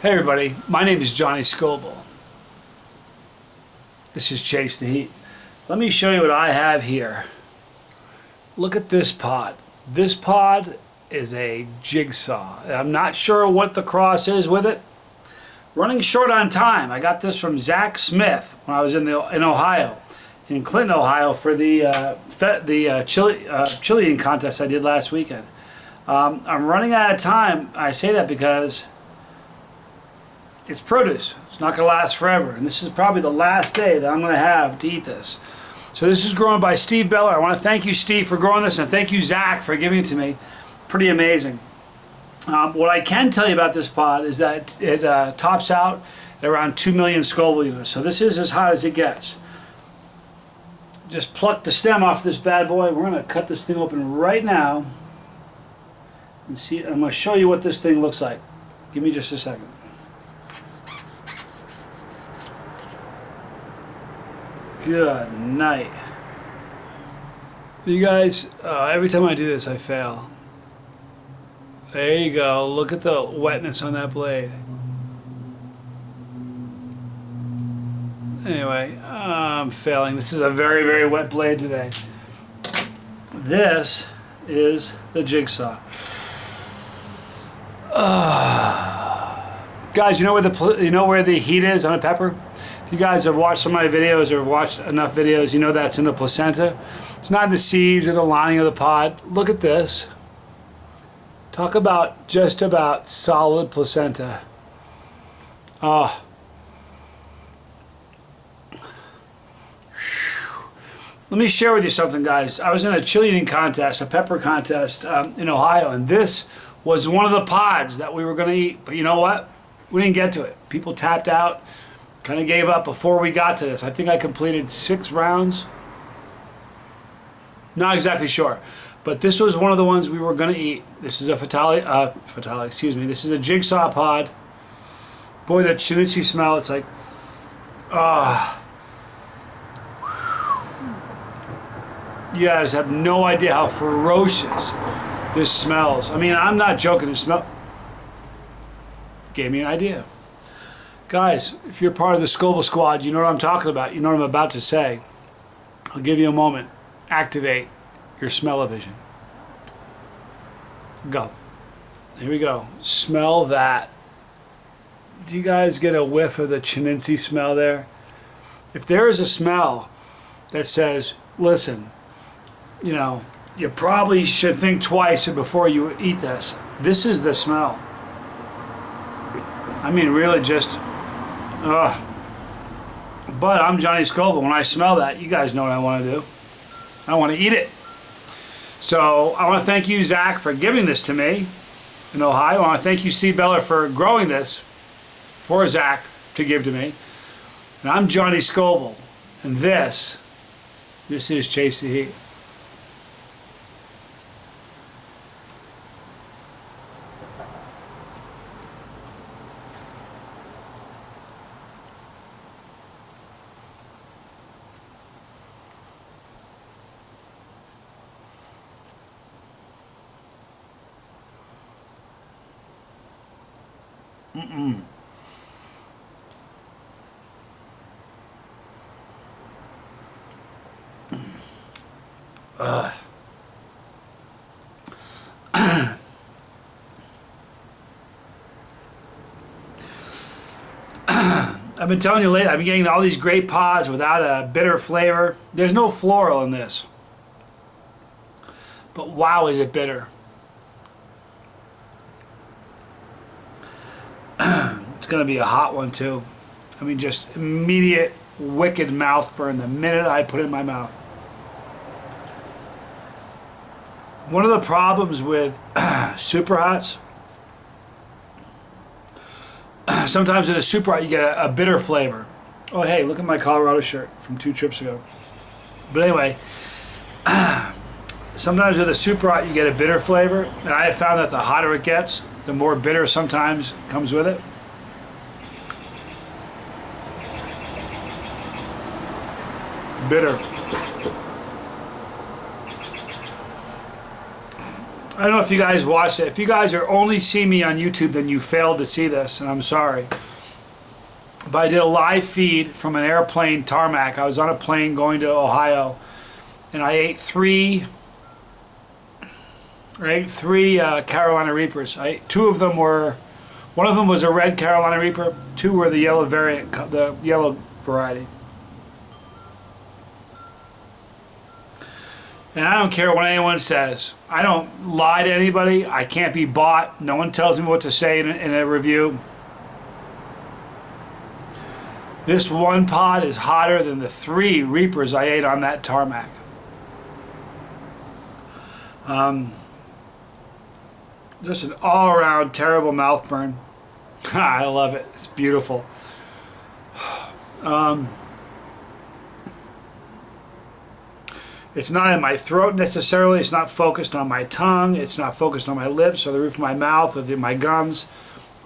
Hey everybody, my name is Johnny Scoville. This is Chasetheheat. Let me show you what I have here. Look at this pod. This pod is a Jigsaw. I'm not sure what the cross is with it. Running short on time. I got this from Zach Smiith when I was in Ohio, in Clinton, Ohio, for the Chilean contest I did last weekend. I'm running out of time. I say that because it's produce. It's not going to last forever. And this is probably the last day that I'm going to have to eat this. So this is grown by Steve Beheler. I want to thank you, Steve, for growing this, and thank you, Zach, for giving it to me. Pretty amazing. What I can tell you about this pod is that it tops out at around 2 million Scoville units. So this is as hot as it gets. Just pluck the stem off this bad boy. We're going to cut this thing open right now. And see, I'm going to show you what this thing looks like. Give me just a second. Good night. You guys, every time I do this, I fail. There you go. Look at the wetness on that blade. Anyway, I'm failing. This is a very, very wet blade today. This is the Jigsaw. Guys, you know where the heat is on a pepper? If you guys have watched some of my videos or watched enough videos, you know that's in the placenta. It's not in the seeds or the lining of the pod. Look at this. Talk about just about solid placenta. Oh. Let me share with you something, guys. I was in a chili eating contest, a pepper contest in Ohio, and this was one of the pods that we were going to eat. But you know what? We didn't get to it. People tapped out. Kind of gave up before we got to this. I think I completed 6 rounds. Not exactly sure. But this was one of the ones we were going to eat. This is a This is a Jigsaw pod. Boy, that chimichurri smell, it's like, You guys have no idea how ferocious this smells. I mean, I'm not joking. It gave me an idea. Guys, if you're part of the Scoville squad, you know what I'm talking about. You know what I'm about to say. I'll give you a moment. Activate your smell-o-vision. Go. Here we go. Smell that. Do you guys get a whiff of the chimichurri smell there? If there is a smell that says, listen, you know, you probably should think twice before you eat this. This is the smell. I mean, really just... But I'm Johnny Scoville. When I smell that, you guys know what I want to do. I want to eat it. So I want to thank you, Zach, for giving this to me in Ohio. I want to thank you, Steve Beheler, for growing this for Zach to give to me. And I'm Johnny Scoville. And this is Chasetheheat. I've been telling you lately, I've been getting all these great pods without a bitter flavor. There's no floral in this. But wow, is it bitter. It's going to be a hot one too. I mean, just immediate wicked mouth burn the minute I put it in my mouth. One of the problems with super hots, sometimes with a super hot you get a bitter flavor. Oh hey, look at my Colorado shirt from 2 trips ago. But anyway, sometimes with a super hot you get a bitter flavor, and I have found that the hotter it gets, the more bitter sometimes comes with it. Bitter. I don't know if you guys watched it. If you guys are only see me on YouTube, then you failed to see this, and I'm sorry. But I did a live feed from an airplane tarmac. I was on a plane going to Ohio, and I ate three Carolina Reapers. Two of them were, one of them was a red Carolina Reaper. Two were the yellow variant, the yellow variety. And I don't care what anyone says. I don't lie to anybody. I can't be bought. No one tells me what to say in a review. This one pod is hotter than the 3 Reapers I ate on that tarmac. Just an all-around terrible mouth burn. I love it. It's beautiful. It's not in my throat necessarily. It's not focused on my tongue. It's not focused on my lips or the roof of my mouth or my gums.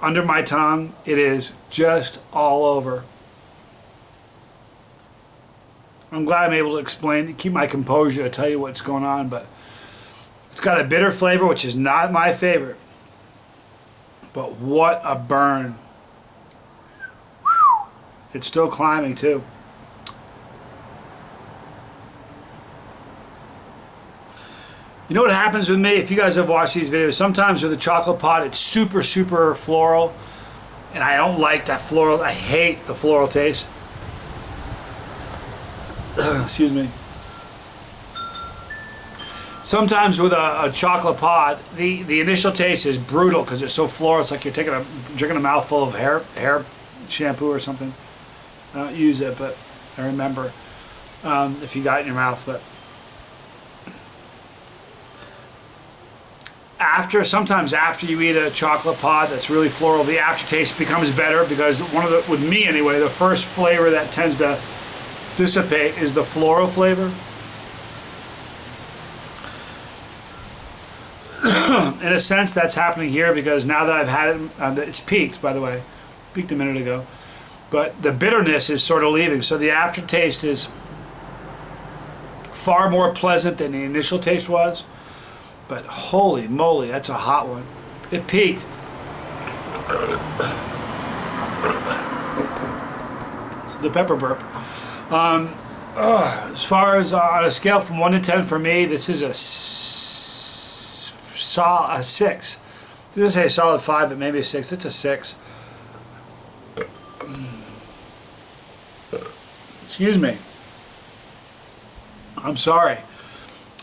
Under my tongue, it is just all over. I'm glad I'm able to explain, keep my composure to tell you what's going on, but it's got a bitter flavor, which is not my favorite. But what a burn. It's still climbing too. You know what happens with me? If you guys have watched these videos, sometimes with a chocolate pot, it's super, super floral. And I don't like that floral. I hate the floral taste. Excuse me. Sometimes with a chocolate pot, the initial taste is brutal because it's so floral. It's like you're drinking a mouthful of hair shampoo or something. I don't use it, but I remember if you got it in your mouth. But sometimes after you eat a chocolate pod that's really floral, the aftertaste becomes better because with me anyway, the first flavor that tends to dissipate is the floral flavor. In a sense, that's happening here because now that I've had it, it's peaked, by the way, peaked a minute ago, but the bitterness is sort of leaving, so the aftertaste is far more pleasant than the initial taste was. But holy moly, that's a hot one. It peaked. The pepper burp. As far as on a scale from 1 to 10 for me, this is a 6. I didn't say a solid 5, but maybe a 6. It's a 6. Excuse me. I'm sorry.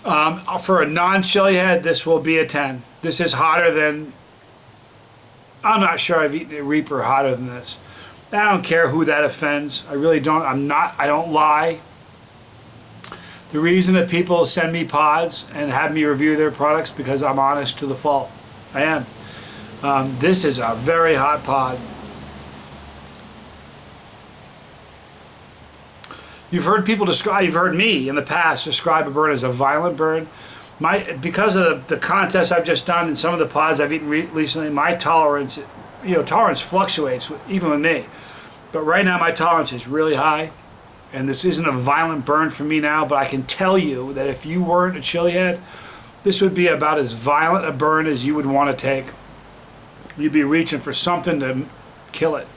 For a non-chili head, this will be a 10. This is hotter than, I'm not sure I've eaten a Reaper hotter than this. I don't care who that offends. I really don't. I don't lie. The reason that people send me pods and have me review their products because I'm honest to the fault. I am. This is a very hot pod. You've heard me in the past describe a burn as a violent burn. Because of the contest I've just done and some of the pods I've eaten recently, my tolerance fluctuates even with me. But right now my tolerance is really high, and this isn't a violent burn for me now, but I can tell you that if you weren't a chili head, this would be about as violent a burn as you would want to take. You'd be reaching for something to kill it.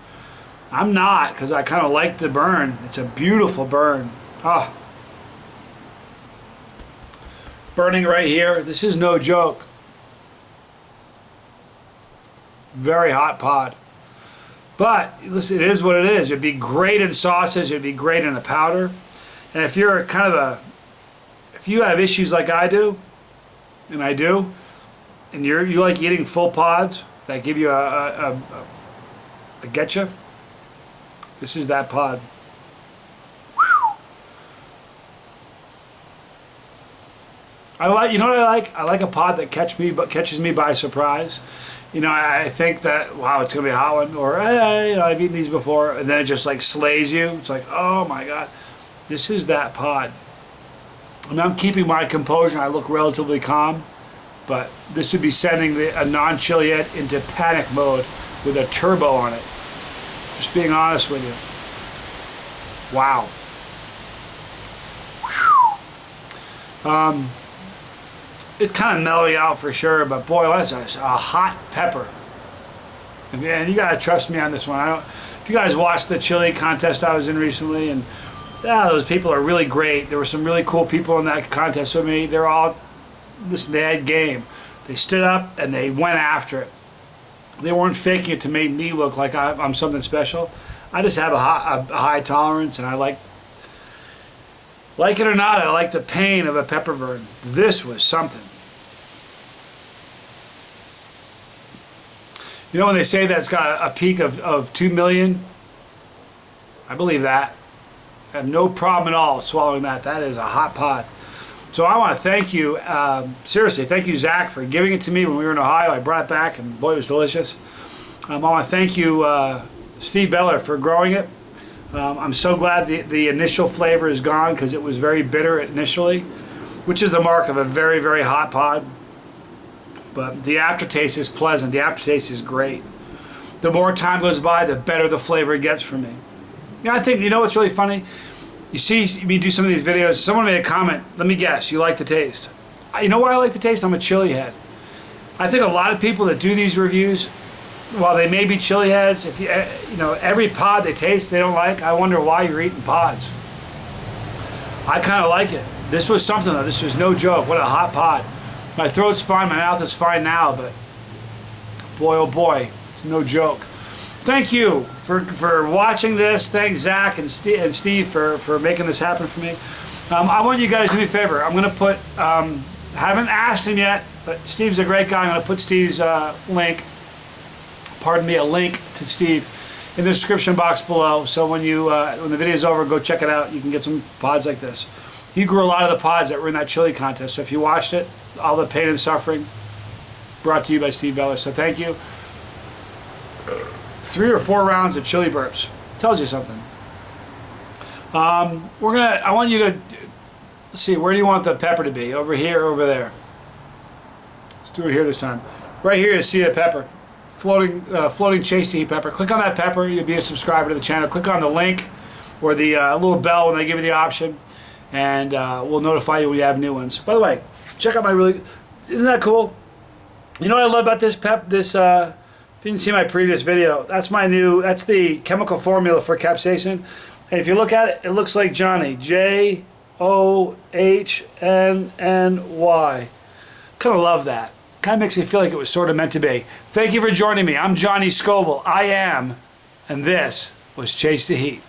I'm not, because I kind of like the burn. It's a beautiful burn. Ah. Burning right here. This is no joke. Very hot pod. But, listen, it is what it is. It'd be great in sauces. It'd be great in a powder. And if you're if you have issues like I do, and I do, and you like eating full pods that give you a getcha, this is that pod. You know what I like? I like a pod that catches me by surprise. I think that, wow, it's gonna be a hot one, or hey, I've eaten these before, and then it just like slays you. It's like, oh my god, this is that pod. And I'm keeping my composure. I look relatively calm, but this would be sending a non-chili head into panic mode with a turbo on it. Just being honest with you. Wow. it's kind of mellowing out for sure, but boy, that's a hot pepper. And you gotta trust me on this one. If you guys watched the chili contest I was in recently, and those people are really great. There were some really cool people in that contest with me. They're all, listen, they had game. They stood up and they went after it. They weren't faking it to make me look like I'm something special. I just have a high tolerance, and I like it or not, I like the pain of a pepper burn. This was something. You know when they say that it's got a peak of 2 million? I believe that. I have no problem at all swallowing that. That is a hot pot. So I want to thank you, seriously, thank you, Zach, for giving it to me when we were in Ohio. I brought it back, and boy, it was delicious. I want to thank you, Steve Beheler, for growing it. I'm so glad the initial flavor is gone, because it was very bitter initially, which is the mark of a very, very hot pod. But the aftertaste is pleasant. The aftertaste is great. The more time goes by, the better the flavor gets for me. Yeah, I think, you know what's really funny? You see me do some of these videos, someone made a comment, let me guess, you like the taste. You know why I like the taste? I'm a chili head. I think a lot of people that do these reviews, while they may be chili heads, if you know, every pod they taste they don't like, I wonder why you're eating pods. I kind of like it. This was something though, this was no joke. What a hot pod. My throat's fine, my mouth is fine now, but boy oh boy, it's no joke. Thank you for watching this. Thanks Zach and Steve for making this happen for me. I want you guys to do me a favor. I'm going to put, haven't asked him yet, but Steve's a great guy. I'm going to put Steve's link, pardon me, a link to Steve in the description box below. So when the video is over, go check it out. You can get some pods like this. He grew a lot of the pods that were in that chili contest. So if you watched it, all the pain and suffering brought to you by Steve Beheler. So thank you. 3 or 4 rounds of chili burps. Tells you something. I want you to, let's see, where do you want the pepper to be? Over here or over there? Let's do it here this time. Right here you see the pepper. Floating Chasetheheat pepper. Click on that pepper, you'll be a subscriber to the channel. Click on the link or the little bell when they give you the option, and we'll notify you when you have new ones. By the way, check out my isn't that cool? You know what I love about this if you didn't see my previous video, that's the chemical formula for capsaicin. And if you look at it, it looks like Johnny. Johnnny. Kind of love that. Kind of makes me feel like it was sort of meant to be. Thank you for joining me. I'm Johnny Scoville. I am, and this was Chase the Heat.